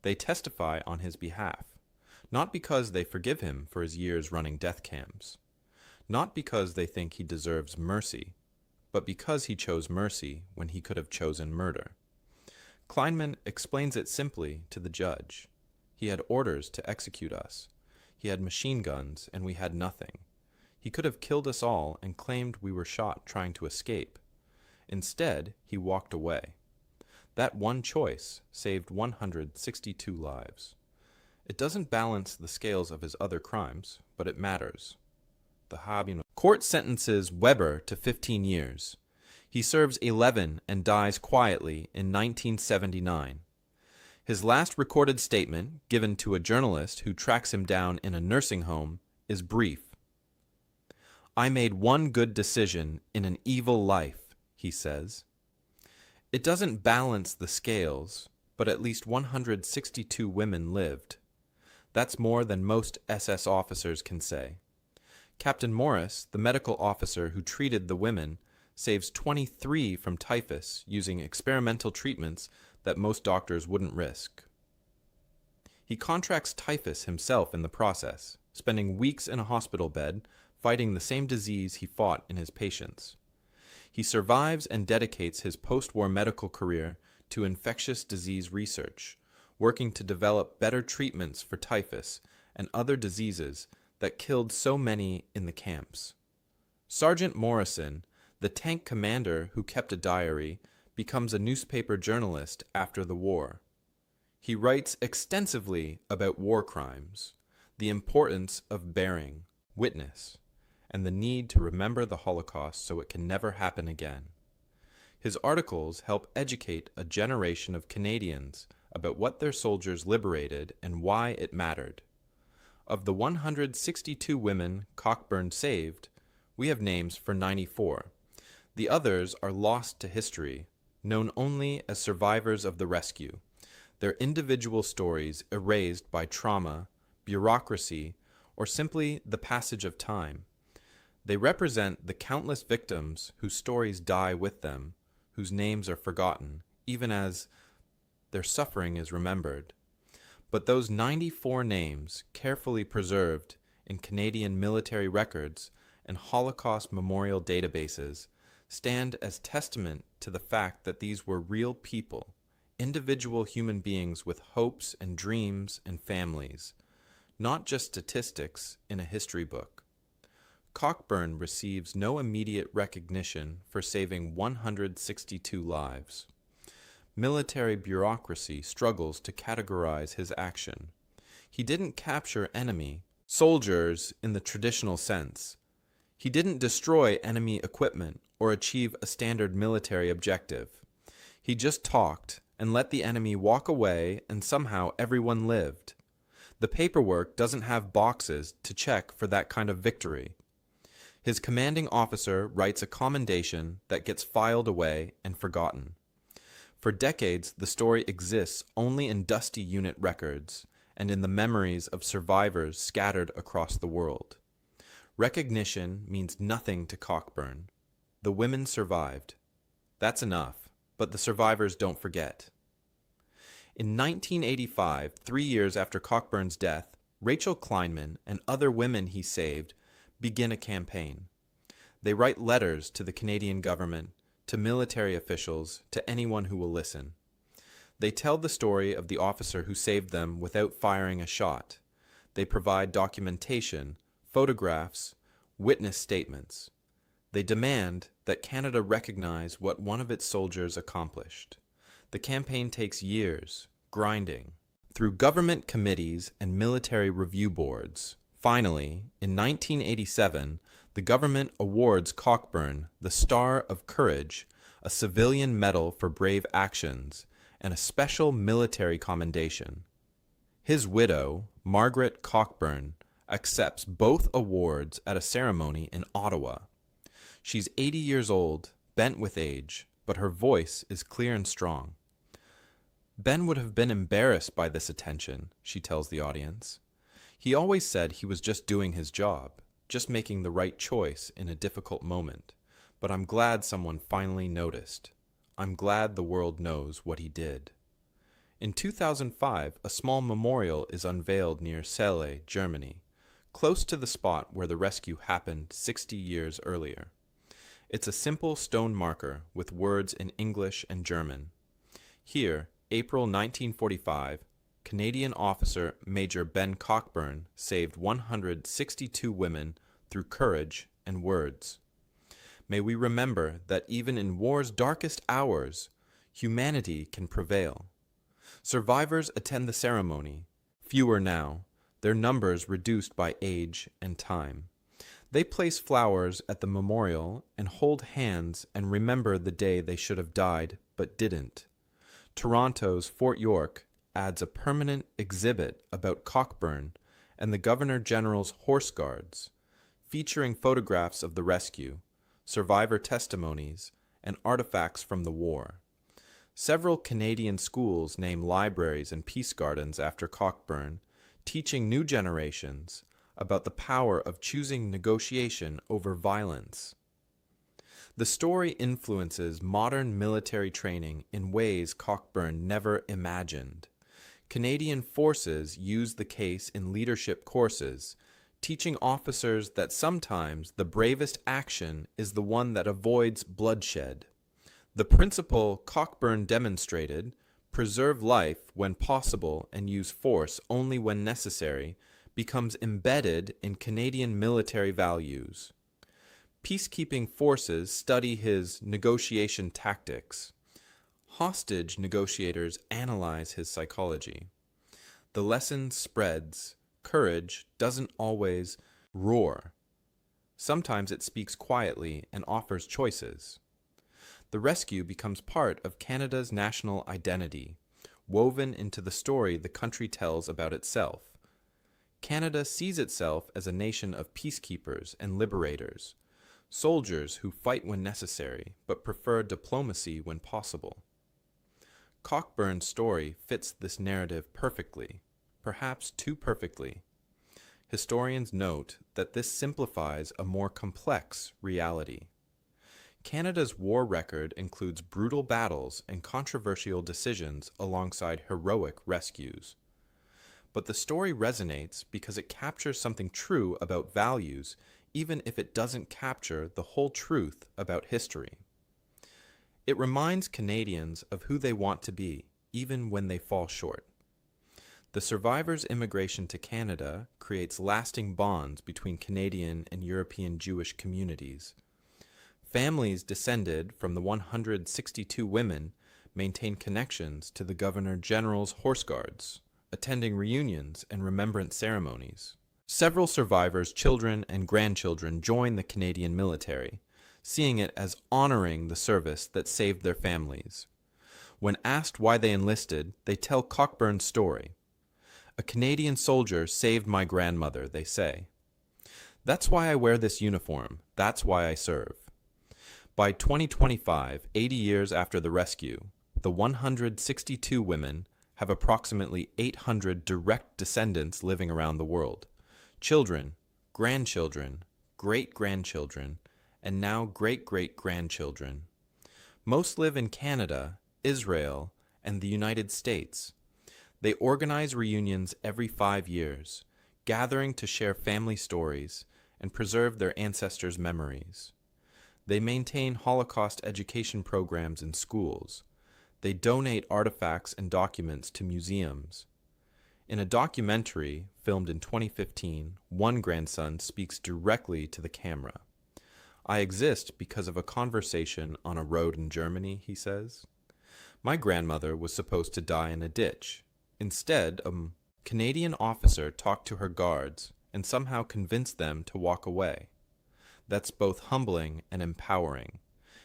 They testify on his behalf, not because they forgive him for his years running death camps, not because they think he deserves mercy, but because he chose mercy when he could have chosen murder. Kleinman explains it simply to the judge. He had orders to execute us. He had machine guns, and we had nothing. He could have killed us all and claimed we were shot trying to escape. Instead, he walked away. That one choice saved 162 lives. It doesn't balance the scales of his other crimes, but it matters. The court sentences Weber to 15 years. He serves 11 and dies quietly in 1979. His last recorded statement, given to a journalist who tracks him down in a nursing home, is brief. "I made one good decision in an evil life," he says. It doesn't balance the scales, but at least 162 women lived. That's more than most SS officers can say. Captain Morris, the medical officer who treated the women, saves 23 from typhus using experimental treatments that most doctors wouldn't risk. He contracts typhus himself in the process, spending weeks in a hospital bed fighting the same disease he fought in his patients. He survives and dedicates his post-war medical career to infectious disease research, working to develop better treatments for typhus and other diseases that killed so many in the camps. Sergeant Morrison, the tank commander who kept a diary, becomes a newspaper journalist after the war. He writes extensively about war crimes, the importance of bearing witness, and the need to remember the Holocaust so it can never happen again. His articles help educate a generation of Canadians about what their soldiers liberated and why it mattered. Of the 162 women Cockburn saved, we have names for 94. The others are lost to history, known only as survivors of the rescue, their individual stories erased by trauma, bureaucracy, or simply the passage of time. They represent the countless victims whose stories die with them, whose names are forgotten, even as their suffering is remembered. But those 94 names, carefully preserved in Canadian military records and Holocaust memorial databases, stand as testament to the fact that these were real people, individual human beings with hopes and dreams and families, not just statistics in a history book. Cockburn receives no immediate recognition for saving 162 lives. Military bureaucracy struggles to categorize his action. He didn't capture enemy soldiers in the traditional sense. He didn't destroy enemy equipment or achieve a standard military objective. He just talked and let the enemy walk away, and somehow everyone lived. The paperwork doesn't have boxes to check for that kind of victory. His commanding officer writes a commendation that gets filed away and forgotten. For decades, the story exists only in dusty unit records and in the memories of survivors scattered across the world. Recognition means nothing to Cockburn. The women survived. That's enough, but the survivors don't forget. In 1985, 3 years after Cockburn's death, Rachel Kleinman and other women he saved begin a campaign. They write letters to the Canadian government, to military officials, to anyone who will listen. They tell the story of the officer who saved them without firing a shot. They provide documentation, photographs, witness statements. They demand that Canada recognize what one of its soldiers accomplished. The campaign takes years, grinding, through government committees and military review boards. Finally, in 1987, the government awards Cockburn the Star of Courage, a civilian medal for brave actions, and a special military commendation. His widow, Margaret Cockburn, accepts both awards at a ceremony in Ottawa. She's 80 years old, bent with age, but her voice is clear and strong. Ben would have been embarrassed by this attention, she tells the audience. He always said he was just doing his job, just making the right choice in a difficult moment. But I'm glad someone finally noticed. I'm glad the world knows what he did. In 2005, a small memorial is unveiled near Seul, Germany, close to the spot where the rescue happened 60 years earlier. It's a simple stone marker with words in English and German. Here, April 1945, Canadian officer Major Ben Cockburn saved 162 women through courage and words. May we remember that even in war's darkest hours, humanity can prevail. Survivors attend the ceremony, fewer now, their numbers reduced by age and time. They place flowers at the memorial and hold hands and remember the day they should have died but didn't. Toronto's Fort York adds a permanent exhibit about Cockburn and the Governor-General's Horse Guards, featuring photographs of the rescue, survivor testimonies, and artifacts from the war. Several Canadian schools name libraries and peace gardens after Cockburn, teaching new generations about the power of choosing negotiation over violence. The story influences modern military training in ways Cockburn never imagined. Canadian forces use the case in leadership courses, teaching officers that sometimes the bravest action is the one that avoids bloodshed. The principle Cockburn demonstrated, preserve life when possible and use force only when necessary, becomes embedded in Canadian military values. Peacekeeping forces study his negotiation tactics. Hostage negotiators analyze his psychology. The lesson spreads. Courage doesn't always roar. Sometimes it speaks quietly and offers choices. The rescue becomes part of Canada's national identity, woven into the story the country tells about itself. Canada sees itself as a nation of peacekeepers and liberators, soldiers who fight when necessary but prefer diplomacy when possible. Cockburn's story fits this narrative perfectly, perhaps too perfectly. Historians note that this simplifies a more complex reality. Canada's war record includes brutal battles and controversial decisions alongside heroic rescues. But the story resonates because it captures something true about values, even if it doesn't capture the whole truth about history. It reminds Canadians of who they want to be, even when they fall short. The survivors' immigration to Canada creates lasting bonds between Canadian and European Jewish communities. Families descended from the 162 women maintain connections to the Governor General's Horse Guards, attending reunions and remembrance ceremonies. Several survivors' children and grandchildren join the Canadian military, seeing it as honoring the service that saved their families. When asked why they enlisted, they tell Cockburn's story. "A Canadian soldier saved my grandmother," they say. "That's why I wear this uniform. That's why I serve." By 2025, 80 years after the rescue, the 162 women have approximately 800 direct descendants living around the world. Children, grandchildren, great-grandchildren, and now great-great-grandchildren. Most live in Canada, Israel, and the United States. They organize reunions every 5 years, gathering to share family stories and preserve their ancestors' memories. They maintain Holocaust education programs in schools. They donate artifacts and documents to museums. In a documentary filmed in 2015, one grandson speaks directly to the camera. "I exist because of a conversation on a road in Germany," he says. "My grandmother was supposed to die in a ditch. Instead, a Canadian officer talked to her guards and somehow convinced them to walk away. That's both humbling and empowering.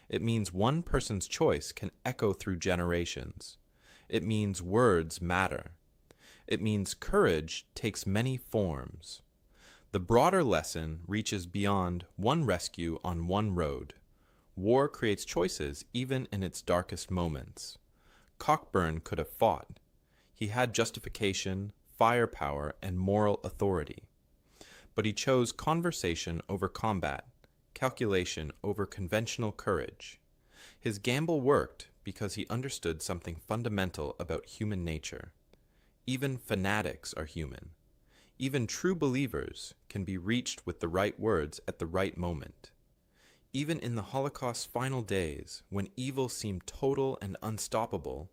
It means one person's choice can echo through generations. It means words matter. It means courage takes many forms. The broader lesson reaches beyond one rescue on one road. War creates choices even in its darkest moments. Cockburn could have fought. He had justification, firepower, and moral authority. But he chose conversation over combat, calculation over conventional courage. His gamble worked because he understood something fundamental about human nature. Even fanatics are human. Even true believers can be reached with the right words at the right moment. Even in the Holocaust's final days, when evil seemed total and unstoppable,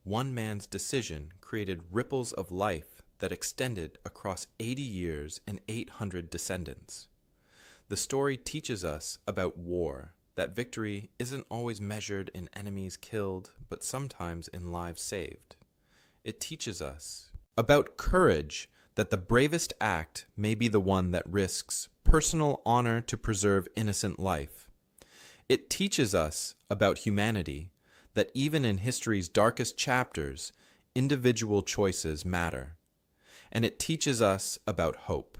one man's decision created ripples of life that extended across 80 years and 800 descendants. The story teaches us about war, that victory isn't always measured in enemies killed, but sometimes in lives saved. It teaches us about courage, that the bravest act may be the one that risks personal honor to preserve innocent life. It teaches us about humanity, that even in history's darkest chapters, individual choices matter. And it teaches us about hope,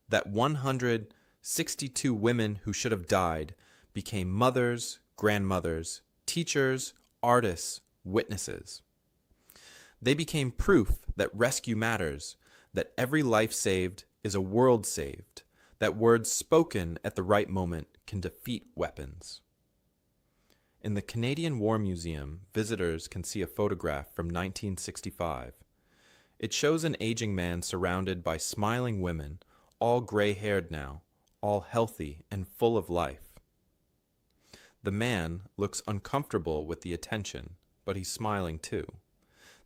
that 162 women who should have died became mothers, grandmothers, teachers, artists, witnesses. They became proof that rescue matters, that every life saved is a world saved, that words spoken at the right moment can defeat weapons. In the Canadian War Museum, visitors can see a photograph from 1965. It shows an aging man surrounded by smiling women, all gray-haired now, all healthy and full of life. The man looks uncomfortable with the attention, but he's smiling too.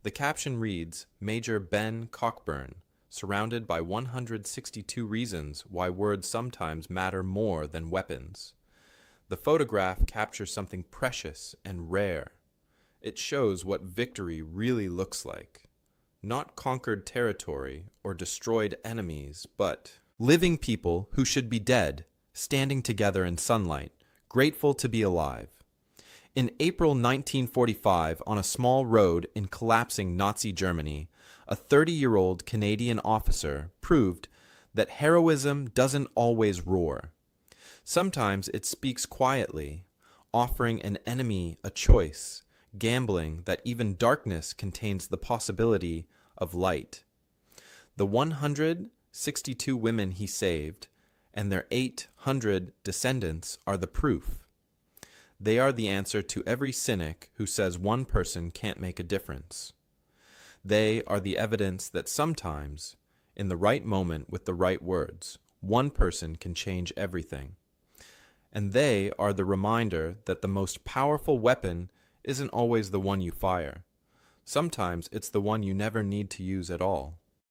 The caption reads, "Major Ben Cockburn, surrounded by 162 reasons why words sometimes matter more than weapons." The photograph captures something precious and rare. It shows what victory really looks like. Not conquered territory or destroyed enemies, but living people who should be dead, standing together in sunlight, grateful to be alive. In April 1945, on a small road in collapsing Nazi Germany, a 30-year-old Canadian officer proved that heroism doesn't always roar. Sometimes it speaks quietly, offering an enemy a choice, gambling that even darkness contains the possibility of light. The 162 women he saved and their 800 descendants are the proof. They are the answer to every cynic who says one person can't make a difference. They are the evidence that sometimes, in the right moment with the right words, one person can change everything. And they are the reminder that the most powerful weapon isn't always the one you fire. Sometimes it's the one you never need to use at all.